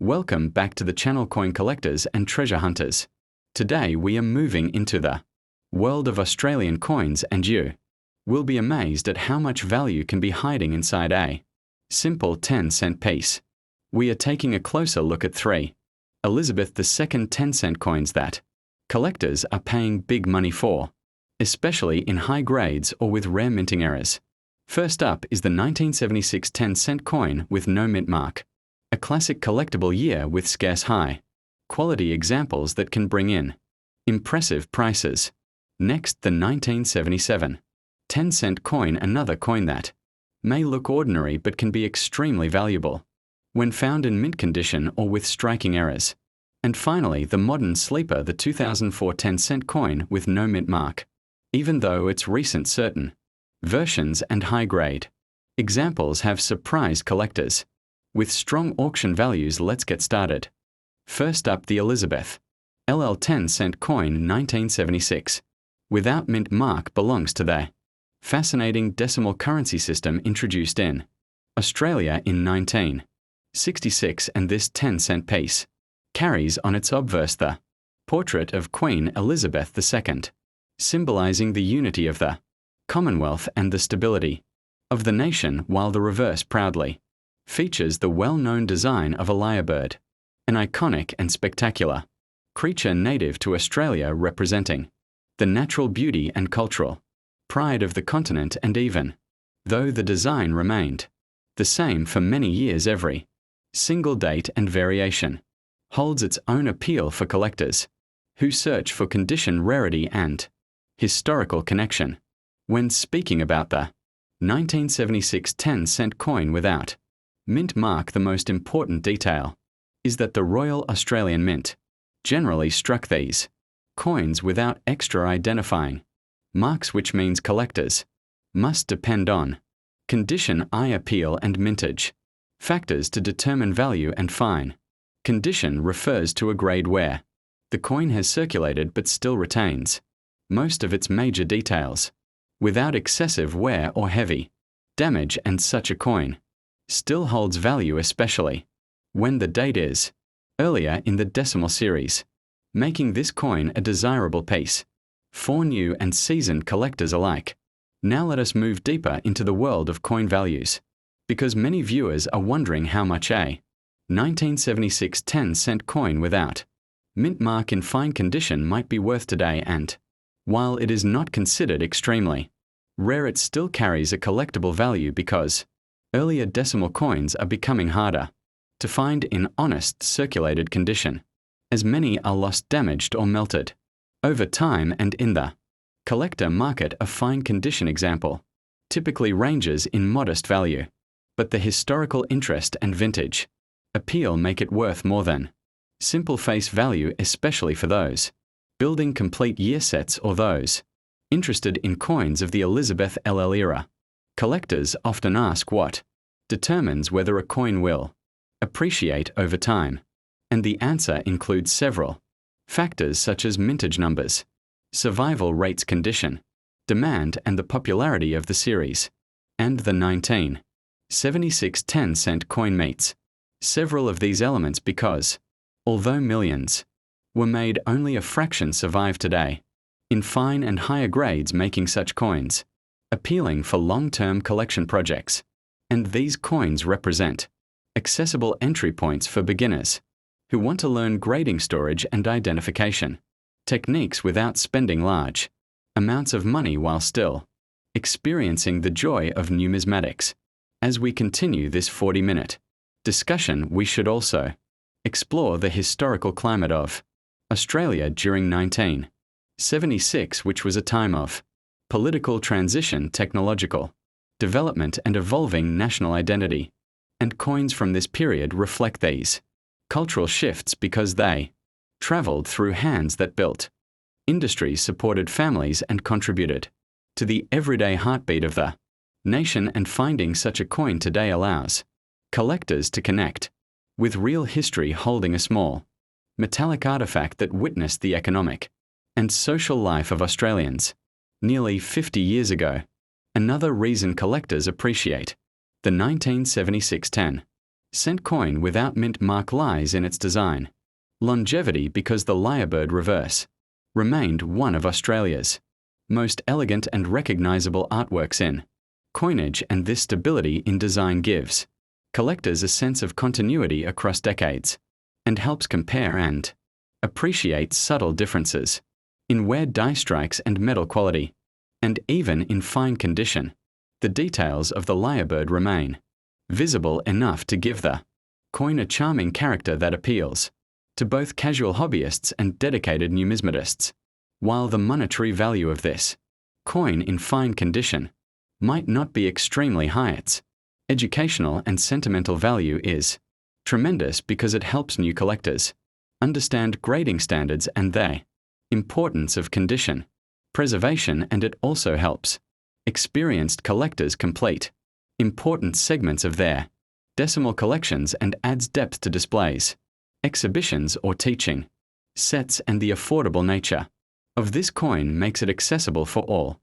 Welcome back to the channel, Coin Collectors and Treasure Hunters. Today we are moving into the world of Australian coins, and you will be amazed at how much value can be hiding inside a simple 10-cent piece. We are taking a closer look at 3 Elizabeth II 10-cent coins that collectors are paying big money for, especially in high grades or with rare minting errors. First up is the 1976 10-cent coin with no mint mark. A classic collectible year with scarce high-quality examples that can bring in impressive prices. Next, the 1977 10-cent coin, another coin that may look ordinary but can be extremely valuable when found in mint condition or with striking errors. And finally, the modern sleeper, the 2004 10-cent coin with no mint mark. Even though its recent certain versions and high-grade examples have surprised collectors with strong auction values, let's get started. First up, the Elizabeth LL 10-cent coin 1976 without mint mark belongs to the fascinating decimal currency system introduced in Australia in 1966, and this 10-cent piece carries on its obverse the portrait of Queen Elizabeth II, symbolizing the unity of the Commonwealth and the stability of the nation, while the reverse proudly features the well-known design of a lyrebird, an iconic and spectacular creature native to Australia representing the natural beauty and cultural pride of the continent. And even though the design remained the same for many years, every single date and variation holds its own appeal for collectors who search for condition, rarity, and historical connection. When speaking about the 1976 10-cent coin without mint mark, the most important detail is that the Royal Australian Mint generally struck these coins without extra identifying marks, which means collectors must depend on condition, eye appeal, and mintage factors to determine value. And fine condition refers to a grade where the coin has circulated but still retains most of its major details without excessive wear or heavy damage, and such a coin still holds value, especially when the date is earlier in the decimal series, making this coin a desirable piece for new and seasoned collectors alike. Now let us move deeper into the world of coin values, because many viewers are wondering how much a 1976 10-cent coin without mint mark in fine condition might be worth today. And while it is not considered extremely rare, it still carries a collectible value because earlier decimal coins are becoming harder to find in honest circulated condition, as many are lost, damaged, or melted over time. And in the collector market, a fine condition example typically ranges in modest value, but the historical interest and vintage appeal make it worth more than simple face value, especially for those building complete year sets or those interested in coins of the Elizabeth LL era. Collectors often ask what determines whether a coin will appreciate over time, and the answer includes several factors such as mintage numbers, survival rates, condition, demand, and the popularity of the series. And the 1976 10-cent coin meets several of these elements because, although millions were made, only a fraction survive today in fine and higher grades, making such coins appealing for long-term collection projects. And these coins represent accessible entry points for beginners who want to learn grading, storage, and identification techniques without spending large amounts of money, while still experiencing the joy of numismatics. As we continue this 40-minute discussion, we should also explore the historical climate of Australia during 1976, which was a time of political transition, technological development, and evolving national identity. And coins from this period reflect these cultural shifts because they traveled through hands that built industries, supported families, and contributed to the everyday heartbeat of the nation. And finding such a coin today allows collectors to connect with real history, holding a small metallic artifact that witnessed the economic and social life of Australians nearly 50 years ago. Another reason collectors appreciate the 1976 10 Cent coin without mint mark lies in its design. Longevity because the lyrebird reverse remained one of Australia's most elegant and recognizable artworks in coinage, and this stability in design gives collectors a sense of continuity across decades and helps compare and appreciate subtle differences in wear, die strikes and metal quality, and even in fine condition. The details of the lyrebird remain visible enough to give the coin a charming character that appeals to both casual hobbyists and dedicated numismatists. While the monetary value of this coin in fine condition might not be extremely high, its educational and sentimental value is tremendous because it helps new collectors understand grading standards and the importance of condition preservation, and it also helps experienced collectors complete important segments of their decimal collections and adds depth to displays, exhibitions or teaching sets, and the affordable nature of this coin makes it accessible for all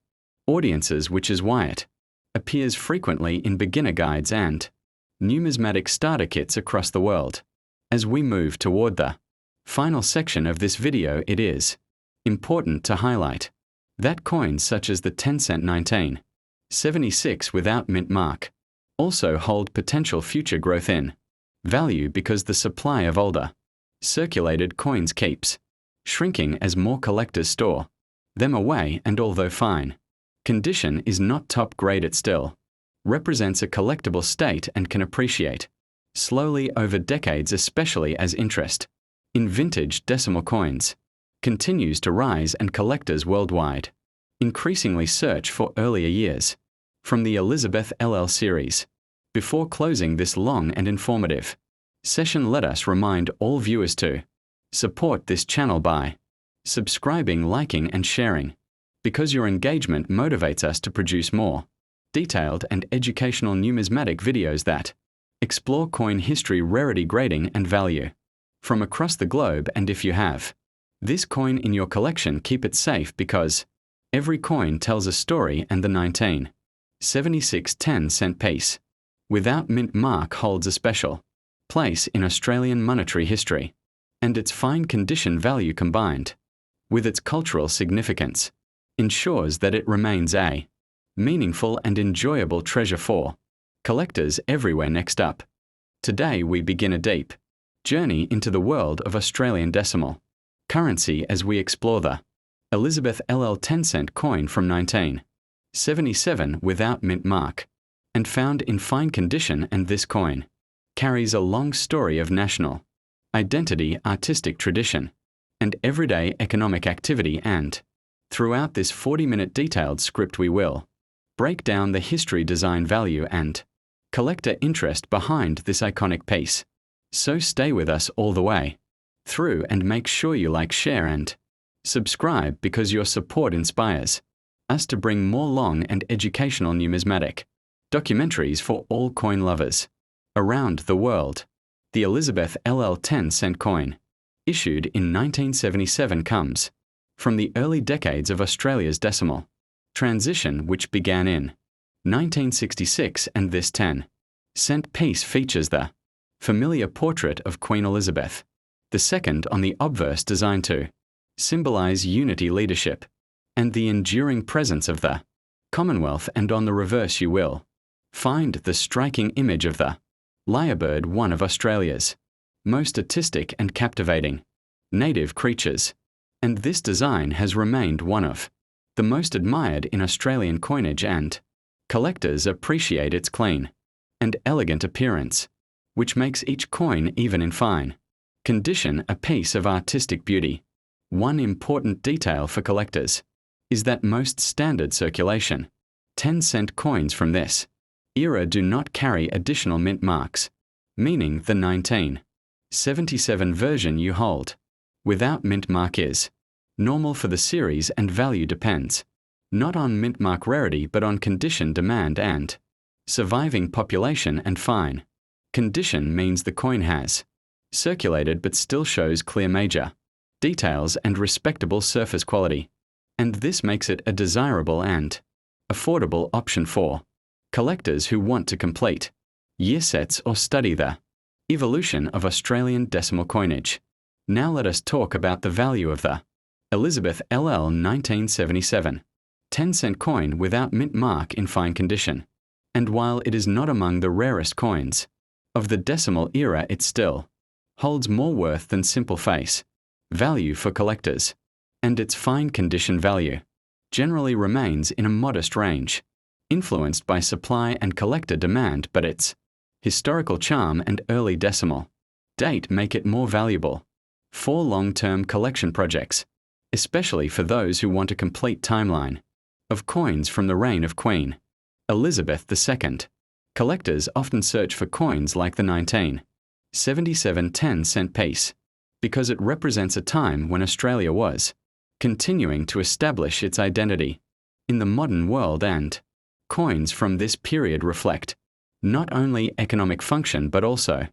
audiences, which is why it appears frequently in beginner guides and numismatic starter kits across the world. As we move toward the final section of this video, it is important to highlight that coins such as the 10-cent 1976 without mint mark also hold potential future growth in value because the supply of older circulated coins keeps shrinking as more collectors store them away, and although fine condition is not top grade, it still represents a collectible state and can appreciate slowly over decades, especially as interest in vintage decimal coins continues to rise and collectors worldwide increasingly search for earlier years from the Elizabeth LL series. Before closing this long and informative session, let us remind all viewers to support this channel by subscribing, liking and sharing, because your engagement motivates us to produce more detailed and educational numismatic videos that explore coin history, rarity, grading and value from across the globe. And if you have this coin in your collection, keep it safe because every coin tells a story, and the 1976 10-cent piece without mint mark holds a special place in Australian monetary history, and its fine condition value combined with its cultural significance ensures that it remains a meaningful and enjoyable treasure for collectors everywhere. Next up, today we begin a deep journey into the world of Australian decimal currency as we explore the Elizabeth LL 10-cent coin from 1977 without mint mark and found in fine condition, and this coin carries a long story of national identity, artistic tradition, and everyday economic activity, and throughout this 40-minute detailed script we will break down the history, design, value, and collector interest behind this iconic piece. So stay with us all the way through and make sure you like, share and subscribe, because your support inspires us to bring more long and educational numismatic documentaries for all coin lovers around the world. The Elizabeth LL 10-cent coin, issued in 1977, comes from the early decades of Australia's decimal transition, which began in 1966, and this 10-cent piece features the familiar portrait of Queen Elizabeth II on the obverse, designed to symbolize unity, leadership, and the enduring presence of the Commonwealth, and on the reverse you will find the striking image of the lyrebird, one of Australia's most artistic and captivating native creatures, and this design has remained one of the most admired in Australian coinage, and collectors appreciate its clean and elegant appearance, which makes each coin, even in fine condition, a piece of artistic beauty. One important detail for collectors is that most standard circulation 10-cent coins from this era do not carry additional mint marks, meaning the 1977 version you hold without mint mark is normal for the series, and value depends not on mint mark rarity but on condition, demand, and surviving population, and fine condition means the coin has circulated but still shows clear major details and respectable surface quality, and this makes it a desirable and affordable option for collectors who want to complete year sets or study the Evolution of Australian decimal coinage. Now let us talk about the value of the Elizabeth LL 1977 10-cent coin without mint mark in fine condition. And while it is not among the rarest coins of the decimal era, it still holds more worth than simple face value for collectors, and its fine condition value generally remains in a modest range, influenced by supply and collector demand, but its historical charm and early decimal date make it more valuable for long-term collection projects, especially for those who want a complete timeline of coins from the reign of Queen Elizabeth II. Collectors often search for coins like the 1977 10-cent piece because it represents a time when Australia was continuing to establish its identity in the modern world, and coins from this period reflect not only economic function but also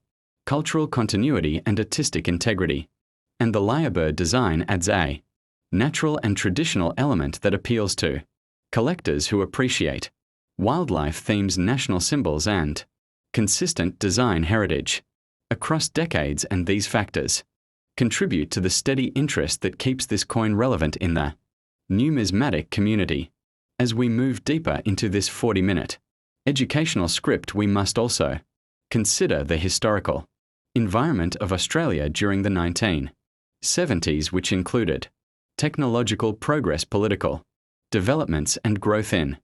cultural continuity and artistic integrity. And the lyrebird design adds a natural and traditional element that appeals to collectors who appreciate wildlife themes, national symbols, and consistent design heritage across decades, and these factors contribute to the steady interest that keeps this coin relevant in the numismatic community. As we move deeper into this 40-minute educational script, we must also consider the historical environment of Australia during the 1970s, which included technological progress, political developments, and growth in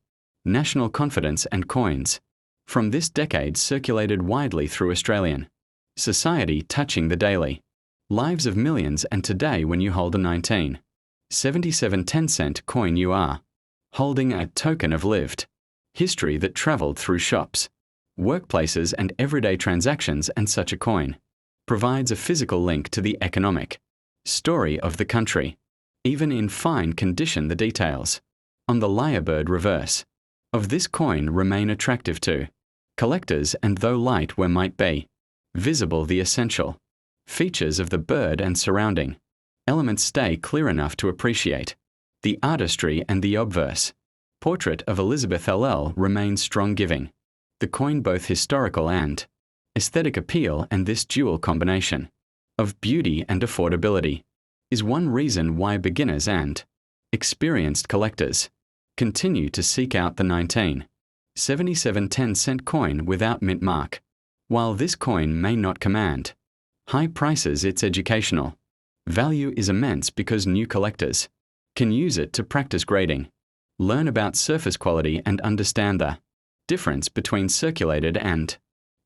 national confidence, and coins from this decade circulated widely through Australian society, touching the daily lives of millions. And today, when you hold a 1977 10-cent coin, you are holding a token of lived history that travelled through shops, workplaces, and everyday transactions, and such a coin provides a physical link to the economic story of the country. Even in fine condition, the details on the lyrebird reverse of this coin remain attractive to collectors, and though light where might be visible, the essential features of the bird and surrounding elements stay clear enough to appreciate the artistry, and the obverse portrait of Elizabeth LL remains strong, giving the coin both historical and aesthetic appeal. And this dual combination of beauty and affordability is one reason why beginners and experienced collectors continue to seek out the 1977 10-cent coin without mint mark. While this coin may not command high prices, its educational value is immense because new collectors can use it to practice grading, learn about surface quality, and understand the difference between circulated and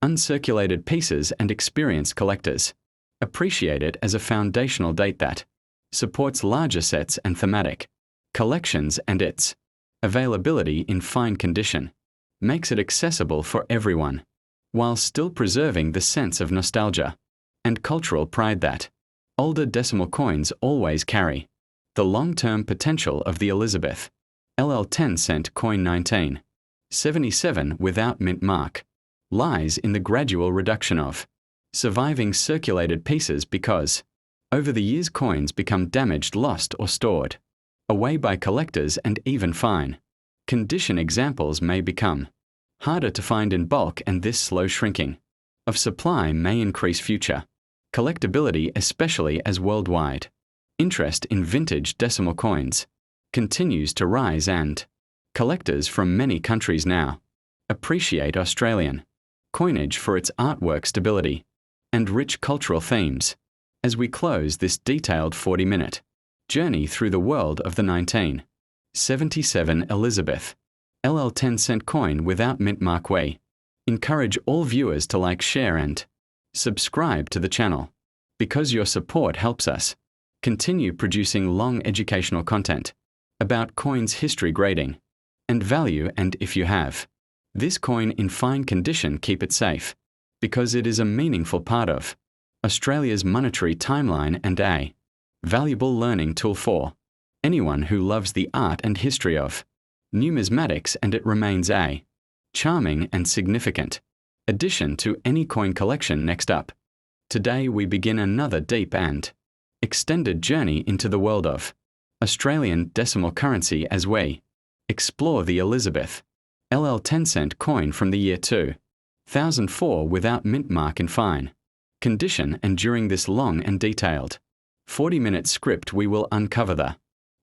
uncirculated pieces, and experienced collectors appreciate it as a foundational date that supports larger sets and thematic collections, and its availability in fine condition makes it accessible for everyone, while still preserving the sense of nostalgia and cultural pride that older decimal coins always carry. The long-term potential of the Elizabeth LL 10-cent coin 1977 without mint mark lies in the gradual reduction of surviving circulated pieces, because over the years coins become damaged, lost, or stored away by collectors, and even fine condition examples may become harder to find in bulk, and this slow shrinking of supply may increase future collectability, especially as worldwide interest in vintage decimal coins continues to rise, and collectors from many countries now appreciate Australian coinage for its artwork, stability, and rich cultural themes. As we close this detailed 40-minute journey through the world of the 1977 Elizabeth LL 10-cent coin without mint mark, we encourage all viewers to like, share, and subscribe to the channel, because your support helps us continue producing long educational content about coins, history, grading, and value. And if you have this coin in fine condition, keep it safe, because it is a meaningful part of Australia's monetary timeline and a valuable learning tool for anyone who loves the art and history of numismatics, and it remains a charming and significant addition to any coin collection. Next up, today we begin another deep and extended journey into the world of Australian decimal currency as we explore the Elizabeth LL 10-cent coin from the year 2004 without mint mark in fine condition, and during this long and detailed 40-minute script we will uncover the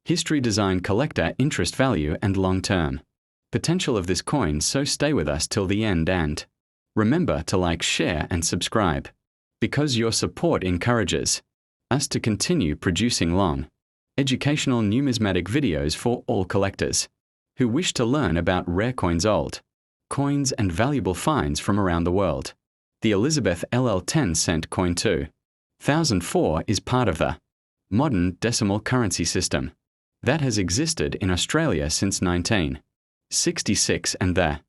history, design, collector, interest, value, and long-term potential of this coin, so stay with us till the end and remember to like, share, and subscribe, because your support encourages us to continue producing long, educational numismatic videos for all collectors who wish to learn about rare coins, old coins, and valuable finds from around the world. The Elizabeth LL 10-cent coin 2004 is part of the modern decimal currency system that has existed in Australia since 1966, and the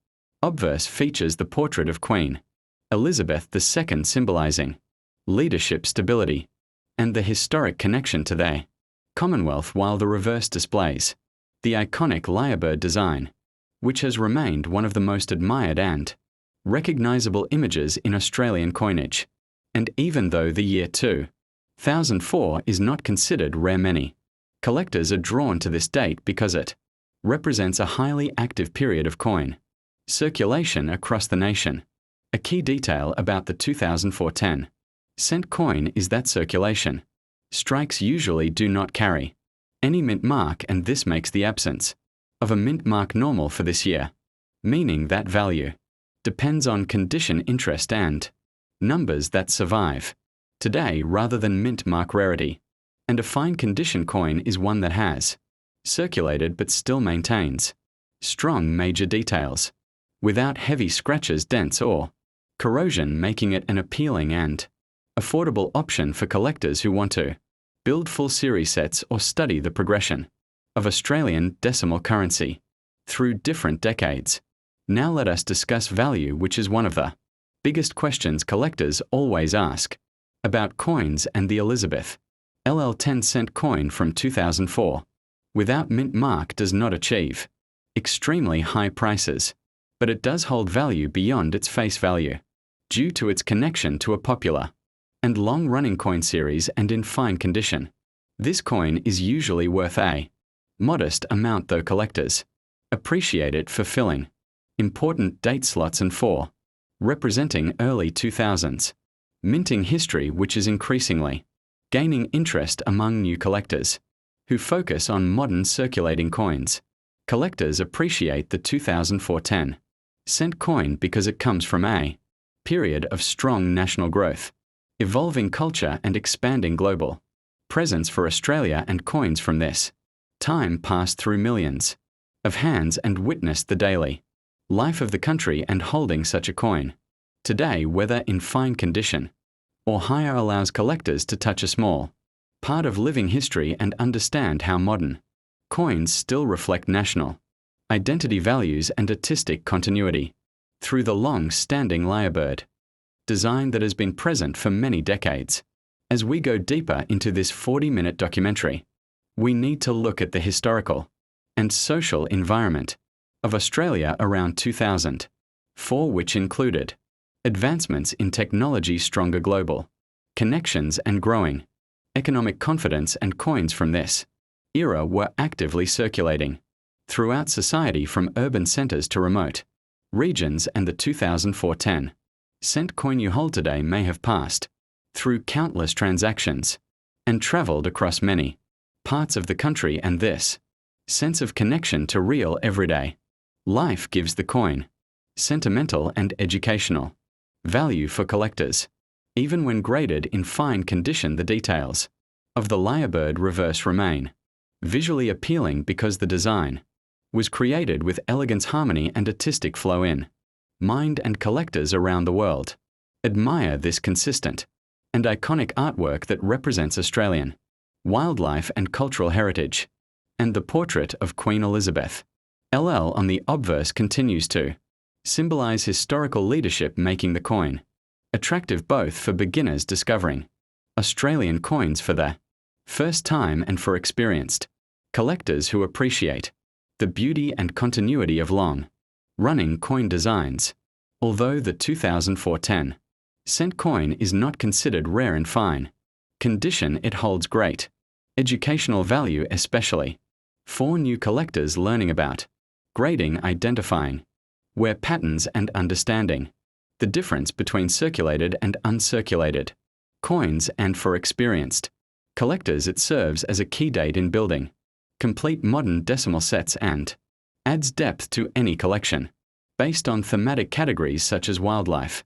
obverse features the portrait of Queen Elizabeth II, symbolizing leadership, stability, and the historic connection to the Commonwealth, while the reverse displays the iconic lyrebird design, which has remained one of the most admired and recognizable images in Australian coinage. And even though the year 2004 is not considered rare, many collectors are drawn to this date because it represents a highly active period of coin circulation across the nation. A key detail about the 2004 10-cent coin is that circulation strikes usually do not carry any mint mark, and this makes the absence of a mint mark normal for this year, meaning that value depends on condition, interest, and numbers that survive today rather than mint mark rarity. And a fine condition coin is one that has circulated but still maintains strong major details without heavy scratches, dents, or corrosion, making it an appealing and affordable option for collectors who want to build full series sets or study the progression of Australian decimal currency through different decades. Now let us discuss value, which is one of the biggest questions collectors always ask about coins, and the Elizabeth LL 10-cent coin from 2004 without mint mark does not achieve extremely high prices, but it does hold value beyond its face value due to its connection to a popular and long-running coin series and in fine condition. This coin is usually worth a modest amount, though collectors appreciate it for filling important date slots and for representing early 2000s minting history, which is increasingly gaining interest among new collectors who focus on modern circulating coins. Collectors appreciate the 2004 10-cent coin because it comes from a period of strong national growth, evolving culture, and expanding global presence for Australia, and coins from this time passed through millions of hands and witnessed the daily life of the country, and holding such a coin today, whether in fine condition or higher, allows collectors to touch a small part of living history and understand how modern coins still reflect national identity, values, and artistic continuity through the long-standing lyrebird design that has been present for many decades. As we go deeper into this 40-minute documentary, we need to look at the historical and social environment of Australia around 2004, which included advancements in technology, stronger global connections, and growing economic confidence, and coins from this era were actively circulating throughout society from urban centers to remote regions, and the 2004 10-cent coin you hold today may have passed through countless transactions and traveled across many parts of the country, and this sense of connection to real everyday life gives the coin sentimental and educational value for collectors. Even when graded in fine condition, the details of the lyrebird reverse remain visually appealing because the design was created with elegance, harmony, and artistic flow in mind, and collectors around the world admire this consistent and iconic artwork that represents Australian wildlife and cultural heritage. And the portrait of Queen Elizabeth LL on the obverse continues to symbolize historical leadership, making the coin attractive both for beginners discovering Australian coins for the first time and for experienced collectors who appreciate the beauty and continuity of long-running coin designs. Although the 2004 10-cent coin is not considered rare in fine condition, it holds great educational value, especially for new collectors learning about grading, identifying wear patterns, and understanding The difference between circulated and uncirculated coins, and for experienced collectors it serves as a key date in building complete modern decimal sets and adds depth to any collection. Based on thematic categories such as wildlife,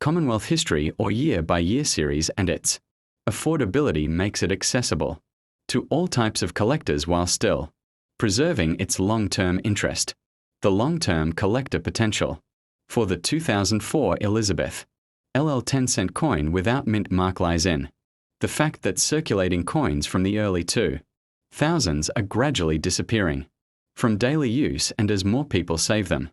Commonwealth history or year-by-year series, and its affordability makes it accessible to all types of collectors while still preserving its long-term interest. The long-term collector potential. For the 2004 Elizabeth LL 10-cent coin without mint mark lies in the fact that circulating coins from the early 2000s are gradually disappearing from daily use, and as more people save them,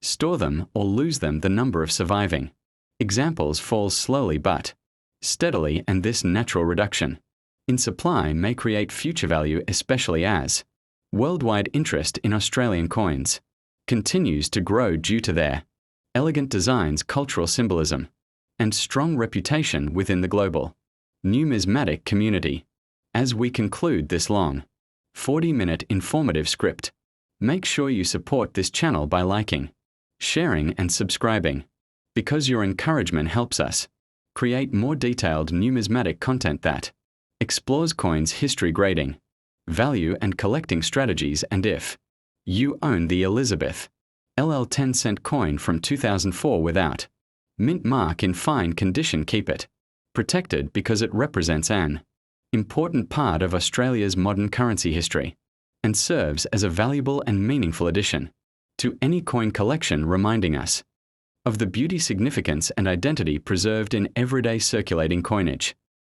store them, or lose them, the number of surviving examples falls slowly but steadily, and this natural reduction in supply may create future value, especially as worldwide interest in Australian coins continues to grow due to their elegant designs, cultural symbolism, and strong reputation within the global numismatic community. As we conclude this long, 40-minute informative script, make sure you support this channel by liking, sharing, and subscribing, because your encouragement helps us create more detailed numismatic content that explores coins' history, grading, value, and collecting strategies. And if you own the Elizabeth LL 10-cent coin from 2004 without mint mark in fine condition, keep it protected because it represents an important part of Australia's modern currency history and serves as a valuable and meaningful addition to any coin collection, reminding us of the beauty, significance, and identity preserved in everyday circulating coinage.